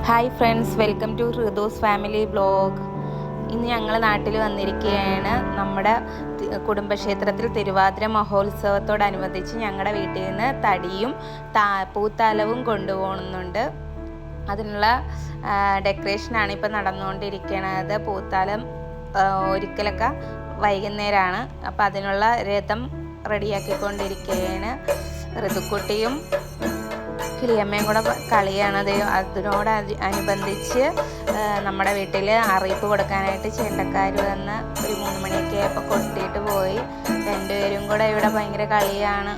Hi friends, welcome to Ritu's family vlog. ഇന്ന് ഞങ്ങൾ നാട്ടിൽ വന്നിരിക്കുകയാണ്. നമ്മുടെ കുടുംബക്ഷേത്രത്തിൽ തിരുവാതിര മഹോത്സവത്തോടനുബന്ധിച്ച് ഞങ്ങളുടെ വീട്ടിൽ നിന്ന് തടിയും പൂത്താലവും കൊണ്ടുപോകുന്നുണ്ട്. അതിനുള്ള ഡെക്കറേഷനാണ് ഇപ്പോൾ നടന്നുകൊണ്ടിരിക്കുന്നത്. പൂത്താലം ഒരിക്കലൊക്കെ വൈകുന്നേരമാണ്. അപ്പോൾ അതിനുള്ള രഥം റെഡിയാക്കിക്കൊണ്ടിരിക്കുകയാണ്. ഋതുക്കുട്ടിയും കിളിയമ്മയും കൂടെ കളിയാണ്. അതിനോടനുബന്ധിച്ച് നമ്മുടെ വീട്ടിൽ അറിയിപ്പ് കൊടുക്കാനായിട്ട് ചെണ്ടക്കാർ വന്ന് ഒരു 3 മണിയൊക്കെ ആയപ്പോൾ കൊട്ടിയിട്ട് പോയി. രണ്ടുപേരും കൂടെ ഇവിടെ ഭയങ്കര കളിയാണ്.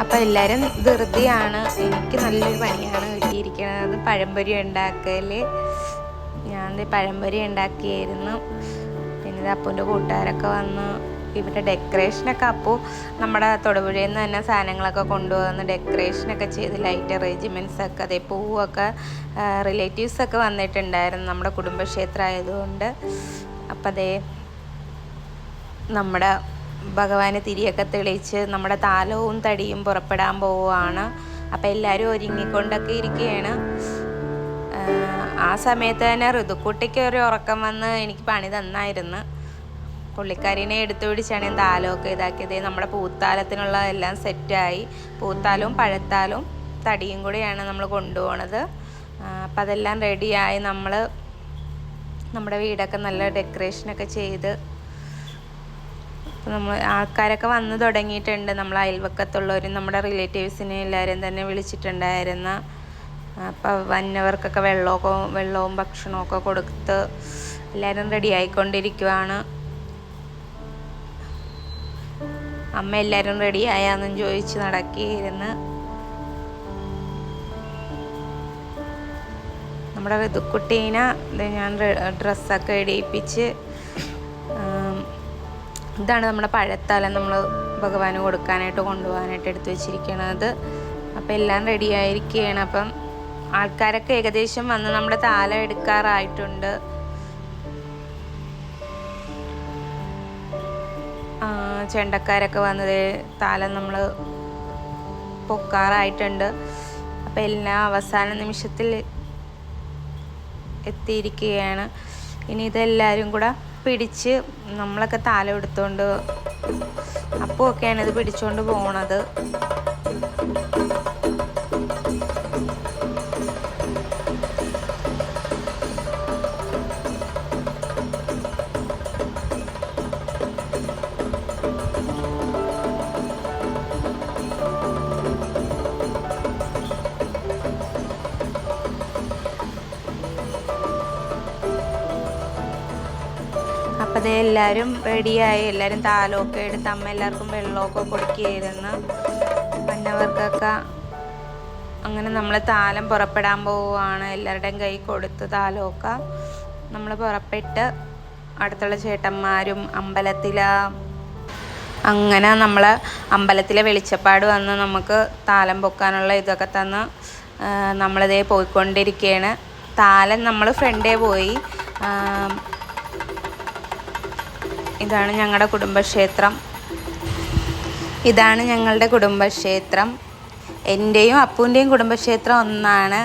അപ്പോൾ എല്ലാവരും ധൃതിയാണ്. എനിക്ക് നല്ലൊരു പണിയാണ് കിട്ടിയിരിക്കുന്നത്, പഴംപൊരി ഉണ്ടാക്കൽ. ഞാൻ പഴംപൊരി ഉണ്ടാക്കിയായിരുന്നു. പിന്നെ അപ്പൂൻ്റെ കൂട്ടുകാരൊക്കെ വന്ന് ഇവിടെ ഡെക്കറേഷനൊക്കെ അപ്പോൾ നമ്മുടെ തൊടുപുഴയിൽ നിന്ന് തന്നെ സാധനങ്ങളൊക്കെ കൊണ്ടുവന്ന് ഡെക്കറേഷനൊക്കെ ചെയ്ത് ലൈറ്റ് അറേഞ്ച്മെൻറ്റ്സൊക്കെ അതേ പൂവൊക്കെ റിലേറ്റീവ്സൊക്കെ വന്നിട്ടുണ്ടായിരുന്നു നമ്മുടെ കുടുംബക്ഷേത്രം ആയതുകൊണ്ട്. അപ്പം അതേ നമ്മുടെ ഭഗവാന് തിരിയൊക്കെ തെളിയിച്ച് നമ്മുടെ താലവും തടിയും പുറപ്പെടാൻ പോവുകയാണ്. അപ്പം എല്ലാവരും ഒരുങ്ങിക്കൊണ്ടൊക്കെ ഇരിക്കുകയാണ്. ആ സമയത്ത് തന്നെ ഋതുക്കുട്ടിക്ക് ഒരു ഉറക്കം വന്ന് എനിക്ക് പണി തന്നായിരുന്നു. പുള്ളിക്കാരിനെ എടുത്തു പിടിച്ചാണ് താലമൊക്കെ ഇതാക്കിയത്. നമ്മുടെ പൂത്താലത്തിനുള്ള എല്ലാം സെറ്റായി. പൂത്താലവും പഴത്താലും തടിയും കൂടെയാണ് നമ്മൾ കൊണ്ടുപോകണത്. അപ്പം അതെല്ലാം റെഡിയായി. നമ്മുടെ വീടൊക്കെ നല്ല ഡെക്കറേഷനൊക്കെ ചെയ്ത് നമ്മൾ ആൾക്കാരൊക്കെ വന്ന് തുടങ്ങിയിട്ടുണ്ട്. നമ്മൾ അയൽവക്കത്തുള്ളവരും നമ്മുടെ റിലേറ്റീവ്സിനെ എല്ലാവരും തന്നെ വിളിച്ചിട്ടുണ്ടായിരുന്നു. അപ്പോൾ വന്നവർക്കൊക്കെ വെള്ളവും ഭക്ഷണമൊക്കെ കൊടുത്ത് എല്ലാവരും റെഡി ആയിക്കൊണ്ടിരിക്കുവാണ്. അമ്മ എല്ലാവരും റെഡി ആയാന്നും ചോദിച്ച് നടക്കിയിരുന്നു. നമ്മുടെ ഋതുക്കുട്ടീനെ ഞാൻ ഡ്രസ്സൊക്കെ ഇടിയിപ്പിച്ച്, ഇതാണ് നമ്മുടെ പഴത്താലം നമ്മൾ ഭഗവാന് കൊടുക്കാനായിട്ട് കൊണ്ടുപോകാനായിട്ട് എടുത്തു വെച്ചിരിക്കുന്നത്. അപ്പം എല്ലാം റെഡി ആയിരിക്കുകയാണ്. അപ്പം ആൾക്കാരൊക്കെ ഏകദേശം വന്ന് നമ്മുടെ താലം എടുക്കാറായിട്ടുണ്ട്. ചെണ്ടക്കാരൊക്കെ വന്നത് താലം നമ്മൾ പൊക്കാറായിട്ടുണ്ട്. അപ്പം എല്ലാം അവസാന നിമിഷത്തിൽ എത്തിയിരിക്കുകയാണ്. ഇനി ഇതെല്ലാവരും കൂടെ പിടിച്ച് നമ്മളൊക്കെ താലം എടുത്തുകൊണ്ട് അപ്പമൊക്കെയാണ് ഇത് പിടിച്ചുകൊണ്ട് പോണത്. അപ്പം അതേ എല്ലാവരും റെഡിയായി. എല്ലാവരും താലമൊക്കെ എടുത്ത് അമ്മ എല്ലാവർക്കും വെള്ളമൊക്കെ കൊടുക്കുകയായിരുന്നു. വന്നവർക്കൊക്കെ അങ്ങനെ നമ്മൾ താലം പുറപ്പെടാൻ പോവുകയാണ്. എല്ലാവരുടെയും കൈ കൊടുത്ത് താലമൊക്കെ നമ്മൾ പുറപ്പെട്ട് അടുത്തുള്ള ചേട്ടന്മാരും അങ്ങനെ നമ്മൾ അമ്പലത്തിലെ വെളിച്ചപ്പാട് വന്ന് നമുക്ക് താലം പൊക്കാനുള്ള ഇതൊക്കെ തന്ന് നമ്മളിതേ പോയിക്കൊണ്ടിരിക്കുകയാണ്. താലം നമ്മൾ ഫ്രണ്ടേ പോയി. ഇതാണ് ഞങ്ങളുടെ കുടുംബക്ഷേത്രം. എൻ്റെയും അപ്പൂൻ്റെയും കുടുംബക്ഷേത്രം ഒന്നാണ്.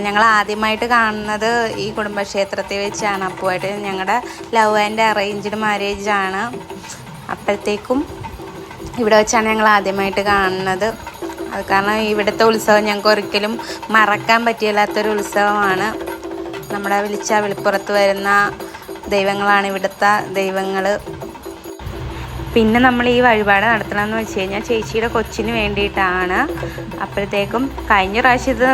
ഞങ്ങൾ ആദ്യമായിട്ട് കാണുന്നത് ഈ കുടുംബക്ഷേത്രത്തിൽ വെച്ചാണ്. അപ്പുവായിട്ട് ഞങ്ങളുടെ ലവ് ആൻഡ് അറേഞ്ച്ഡ് മാരേജാണ്. അപ്പോഴത്തേക്കും ഇവിടെ വെച്ചാണ് ഞങ്ങൾ ആദ്യമായിട്ട് കാണുന്നത്. അത് കാരണം ഇവിടുത്തെ ഉത്സവം ഞങ്ങൾക്ക് ഒരിക്കലും മറക്കാൻ പറ്റില്ലാത്തൊരു ഉത്സവമാണ്. നമ്മുടെ വിളിപ്പുറത്ത് വരുന്ന ദൈവങ്ങളാണ് ഇവിടുത്തെ ദൈവങ്ങൾ. പിന്നെ നമ്മൾ ഈ വഴിപാട് നടത്തണമെന്ന് വെച്ച് കഴിഞ്ഞാൽ ചേച്ചിയുടെ കൊച്ചിന് വേണ്ടിയിട്ടാണ്. അപ്പോഴത്തേക്കും കഴിഞ്ഞ പ്രാവശ്യം ഇത്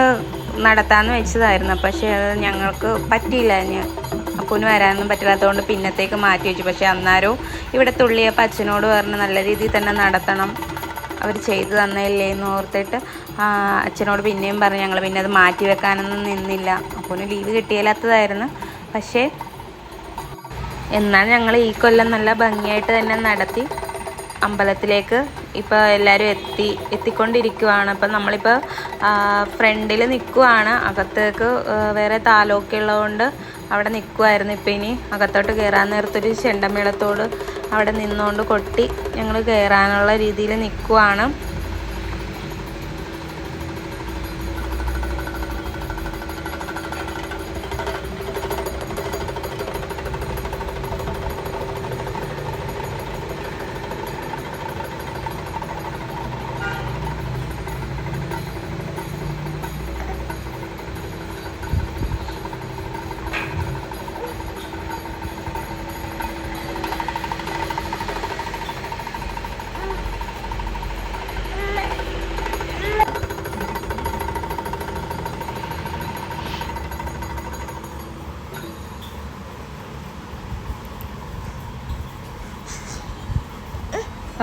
നടത്താമെന്ന് വെച്ചതായിരുന്നു. പക്ഷേ അത് ഞങ്ങൾക്ക് പറ്റിയില്ല. അപ്പൂന് വരാനൊന്നും പറ്റില്ലാത്തതുകൊണ്ട് പിന്നത്തേക്ക് മാറ്റി വെച്ചു. പക്ഷേ അന്നേരവും ഇവിടെ തുള്ളിയപ്പോൾ അച്ഛനോട് പറഞ്ഞ് നല്ല രീതിയിൽ തന്നെ നടത്തണം, അവർ ചെയ്തു തന്നല്ലേ എന്ന് ഓർത്തിട്ട് അച്ഛനോട് പിന്നെയും പറഞ്ഞു. ഞങ്ങൾ പിന്നെ അത് മാറ്റി വെക്കാനൊന്നും നിന്നില്ല. അപ്പൂന് ലീവ് കിട്ടിയില്ലാത്തതായിരുന്നു. പക്ഷേ എന്നാൽ ഞങ്ങൾ ഈ കൊല്ലം നല്ല ഭംഗിയായിട്ട് തന്നെ നടത്തി. അമ്പലത്തിലേക്ക് ഇപ്പോൾ എല്ലാവരും എത്തിക്കൊണ്ടിരിക്കുവാണ്. അപ്പം നമ്മളിപ്പോൾ ഫ്രണ്ടിൽ നിൽക്കുവാണ്. അകത്തേക്ക് വേറെ താലമൊക്കെ ഉള്ളതുകൊണ്ട് അവിടെ നിൽക്കുമായിരുന്നു. ഇപ്പം ഇനി അകത്തോട്ട് കയറാൻ നേരത്തൊരു ചെണ്ടമേളത്തോട് അവിടെ നിന്നുകൊണ്ട് കൊട്ടി ഞങ്ങൾ കയറാനുള്ള രീതിയിൽ നിൽക്കുവാണ്.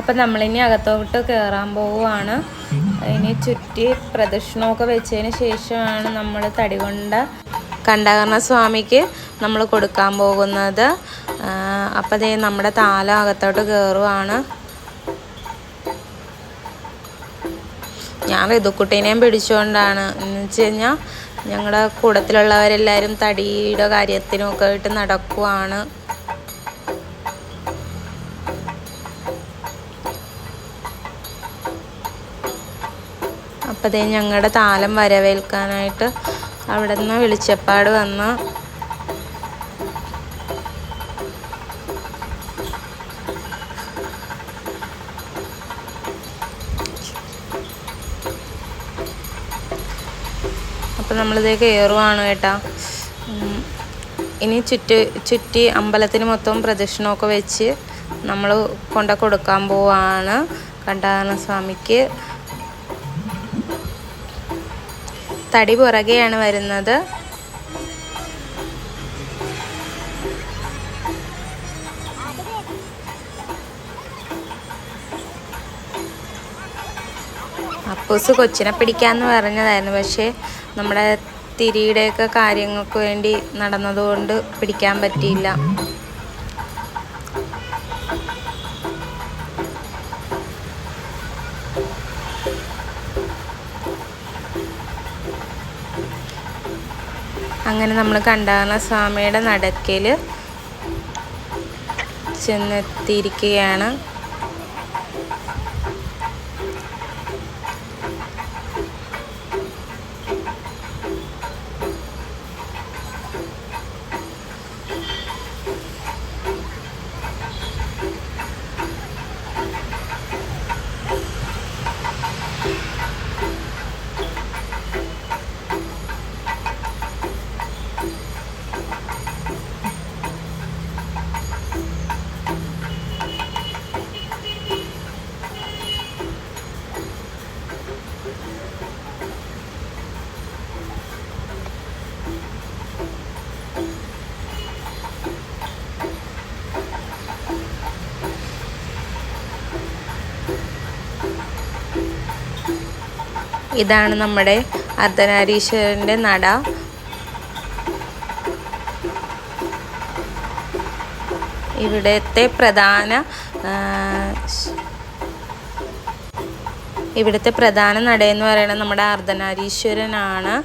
അപ്പം നമ്മളിനി അകത്തോട്ട് കയറാൻ പോവുകയാണ്. ഇനി ചുറ്റി പ്രദക്ഷിണമൊക്കെ വെച്ചതിന് ശേഷമാണ് നമ്മൾ തടികൊണ്ട കണ്ഠാകർണ സ്വാമിക്ക് നമ്മൾ കൊടുക്കാൻ പോകുന്നത്. അപ്പം ദേ നമ്മുടെ താലം അകത്തോട്ട് കയറുവാണ്. ഞാൻ ഋതുക്കുട്ടീനെയും പിടിച്ചുകൊണ്ടാണ്. എന്ന് വെച്ച് കഴിഞ്ഞാൽ ഞങ്ങളുടെ കൂട്ടത്തിലുള്ളവരെല്ലാവരും തടിയുടെ കാര്യത്തിനൊക്കെ ആയിട്ട് നടക്കുവാണ്. അപ്പോൾ അതേ ഞങ്ങളുടെ താലം വരവേൽക്കാനായിട്ട് അവിടെ നിന്ന് വെളിച്ചപ്പാട് വന്ന് അപ്പോൾ നമ്മളിതേ കയറുവാണ് കേട്ടോ. ഇനി ചുറ്റി അമ്പലത്തിന് മൊത്തം പ്രദക്ഷിണമൊക്കെ വെച്ച് നമ്മൾ കൊടുക്കാൻ പോവാണ് കണ്ഠാകർണ സ്വാമിക്ക്. തടി പുറകെയാണ് വരുന്നത്. അപ്പൂസ് കൊച്ചിനെ പിടിക്കാമെന്ന് പറഞ്ഞതായിരുന്നു. പക്ഷേ നമ്മുടെ തിരിയുടെയൊക്കെ കാര്യങ്ങൾക്ക് വേണ്ടി നടന്നതുകൊണ്ട് പിടിക്കാൻ പറ്റിയില്ല. അങ്ങനെ നമ്മൾ കണ്ഠാകർണ സ്വാമിയുടെ നടക്കൽ ചെന്നെത്തിയിരിക്കുകയാണ്. ഇതാണ് നമ്മുടെ അർദ്ധനാരീശ്വരൻ്റെ നട. ഇവിടുത്തെ പ്രധാന നടയെന്ന് പറയുന്നത് നമ്മുടെ അർദ്ധനാരീശ്വരനാണ്.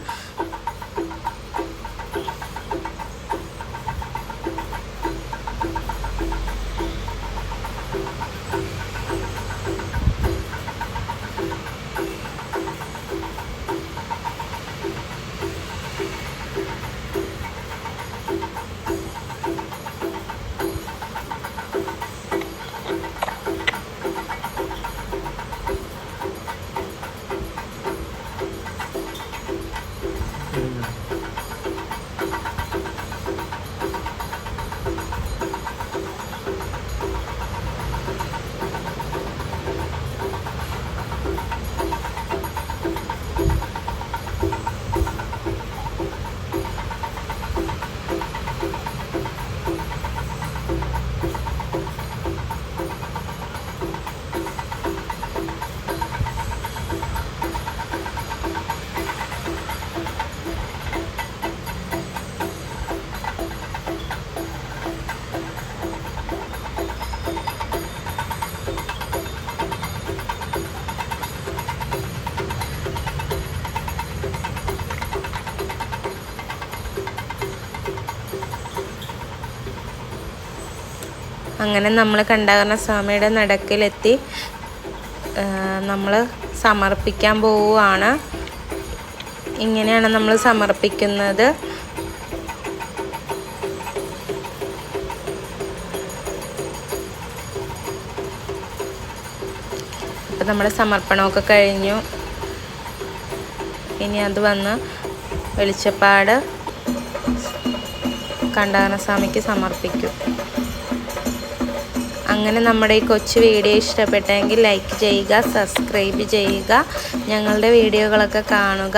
അങ്ങനെ നമ്മൾ കണ്ടാകരണ സ്വാമിയുടെ നടക്കിലെത്തി നമ്മൾ സമർപ്പിക്കാൻ പോവുകയാണ്. ഇങ്ങനെയാണ് നമ്മൾ സമർപ്പിക്കുന്നത്. അപ്പം നമ്മുടെ സമർപ്പണമൊക്കെ കഴിഞ്ഞു. ഇനി അത് വന്ന് വെളിച്ചപ്പാട് കണ്ടാകരണ സ്വാമിക്ക് സമർപ്പിക്കും. അങ്ങനെ നമ്മുടെ ഈ കൊച്ചു വീഡിയോ ഇഷ്ടപ്പെട്ടെങ്കിൽ ലൈക്ക് ചെയ്യുക, സബ്സ്ക്രൈബ് ചെയ്യുക, ഞങ്ങളുടെ വീഡിയോകളൊക്കെ കാണുക.